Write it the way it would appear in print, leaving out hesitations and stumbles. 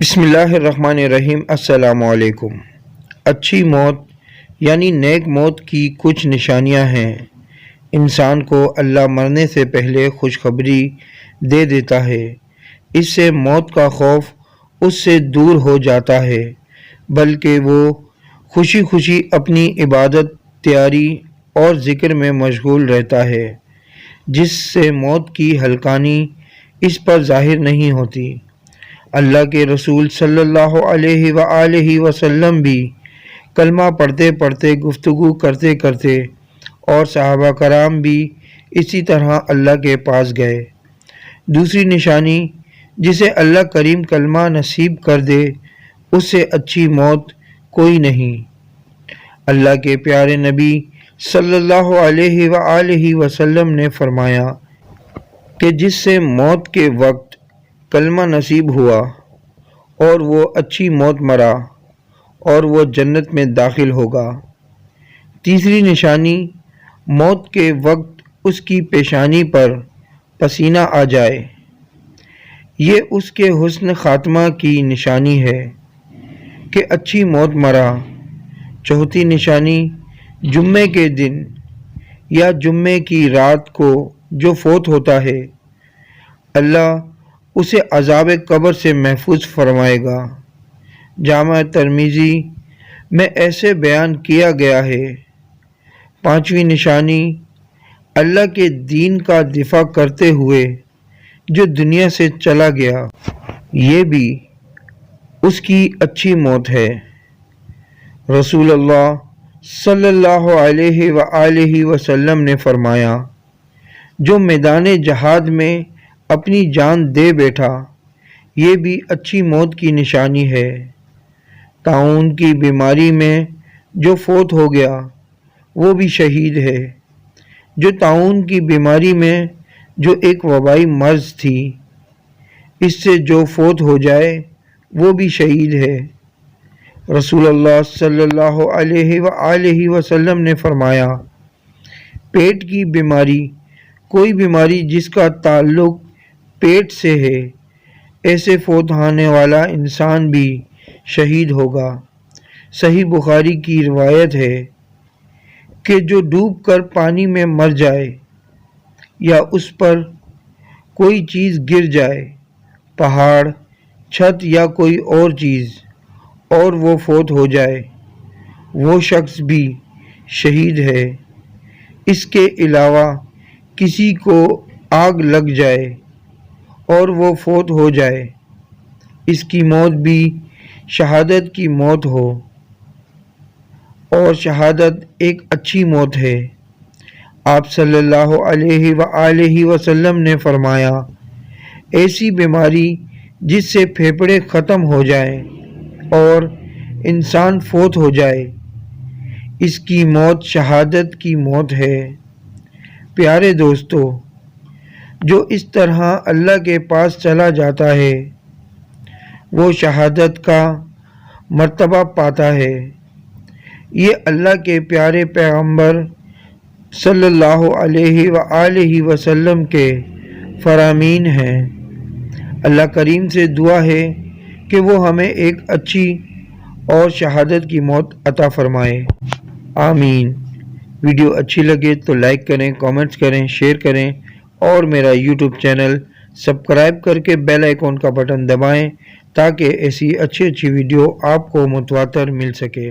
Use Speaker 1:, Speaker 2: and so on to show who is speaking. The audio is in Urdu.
Speaker 1: بسم اللہ الرحمن الرحیم۔ السلام علیکم۔ اچھی موت یعنی نیک موت کی کچھ نشانیاں ہیں۔ انسان کو اللہ مرنے سے پہلے خوشخبری دے دیتا ہے، اس سے موت کا خوف اس سے دور ہو جاتا ہے، بلکہ وہ خوشی خوشی اپنی عبادت، تیاری اور ذکر میں مشغول رہتا ہے، جس سے موت کی ہلکانی اس پر ظاہر نہیں ہوتی۔ اللہ کے رسول صلی اللہ علیہ وآلہ وسلم بھی کلمہ پڑھتے پڑھتے، گفتگو کرتے کرتے، اور صحابہ کرام بھی اسی طرح اللہ کے پاس گئے۔ دوسری نشانی جسے اللہ کریم کلمہ نصیب کر دے، اس سے اچھی موت کوئی نہیں۔ اللہ کے پیارے نبی صلی اللہ علیہ وآلہ وسلم نے فرمایا کہ جس سے موت کے وقت کلمہ نصیب ہوا اور وہ اچھی موت مرا، اور وہ جنت میں داخل ہوگا۔ تیسری نشانی موت کے وقت اس کی پیشانی پر پسینہ آ جائے، یہ اس کے حسن خاتمہ کی نشانی ہے کہ اچھی موت مرا۔ چوتھی نشانی جمعے کے دن یا جمعے کی رات کو جو فوت ہوتا ہے، اللہ اسے عذاب قبر سے محفوظ فرمائے گا۔ جامع ترمذی میں ایسے بیان کیا گیا ہے۔ پانچویں نشانی اللہ کے دین کا دفاع کرتے ہوئے جو دنیا سے چلا گیا، یہ بھی اس کی اچھی موت ہے۔ رسول اللہ صلی اللہ علیہ وآلہ وسلم نے فرمایا، جو میدان جہاد میں اپنی جان دے بیٹھا، یہ بھی اچھی موت کی نشانی ہے۔ طاعون کی بیماری میں جو فوت ہو گیا، وہ بھی شہید ہے۔ جو طاعون کی بیماری میں جو ایک وبائی مرض تھی، اس سے جو فوت ہو جائے وہ بھی شہید ہے۔ رسول اللہ صلی اللہ علیہ وآلہ وسلم نے فرمایا، پیٹ کی بیماری، کوئی بیماری جس کا تعلق پیٹ سے ہے، ایسے فوت ہونے والا انسان بھی شہید ہوگا۔ صحیح بخاری کی روایت ہے کہ جو ڈوب کر پانی میں مر جائے یا اس پر کوئی چیز گر جائے، پہاڑ، چھت یا کوئی اور چیز، اور وہ فوت ہو جائے، وہ شخص بھی شہید ہے۔ اس کے علاوہ کسی کو آگ لگ جائے اور وہ فوت ہو جائے، اس کی موت بھی شہادت کی موت ہو، اور شہادت ایک اچھی موت ہے۔ آپ صلی اللہ علیہ وآلہ وسلم نے فرمایا، ایسی بیماری جس سے پھیپھڑے ختم ہو جائیں اور انسان فوت ہو جائے، اس کی موت شہادت کی موت ہے۔ پیارے دوستو، جو اس طرح اللہ کے پاس چلا جاتا ہے، وہ شہادت کا مرتبہ پاتا ہے۔ یہ اللہ کے پیارے پیغمبر صلی اللہ علیہ وآلہ وسلم کے فرامین ہیں۔ اللہ کریم سے دعا ہے کہ وہ ہمیں ایک اچھی اور شہادت کی موت عطا فرمائے، آمین۔ ویڈیو اچھی لگے تو لائک کریں، کامنٹس کریں، شیئر کریں، اور میرا یوٹیوب چینل سبسکرائب کر کے بیل آئیکن کا بٹن دبائیں تاکہ ایسی اچھی ویڈیو آپ کو متواتر مل سکے۔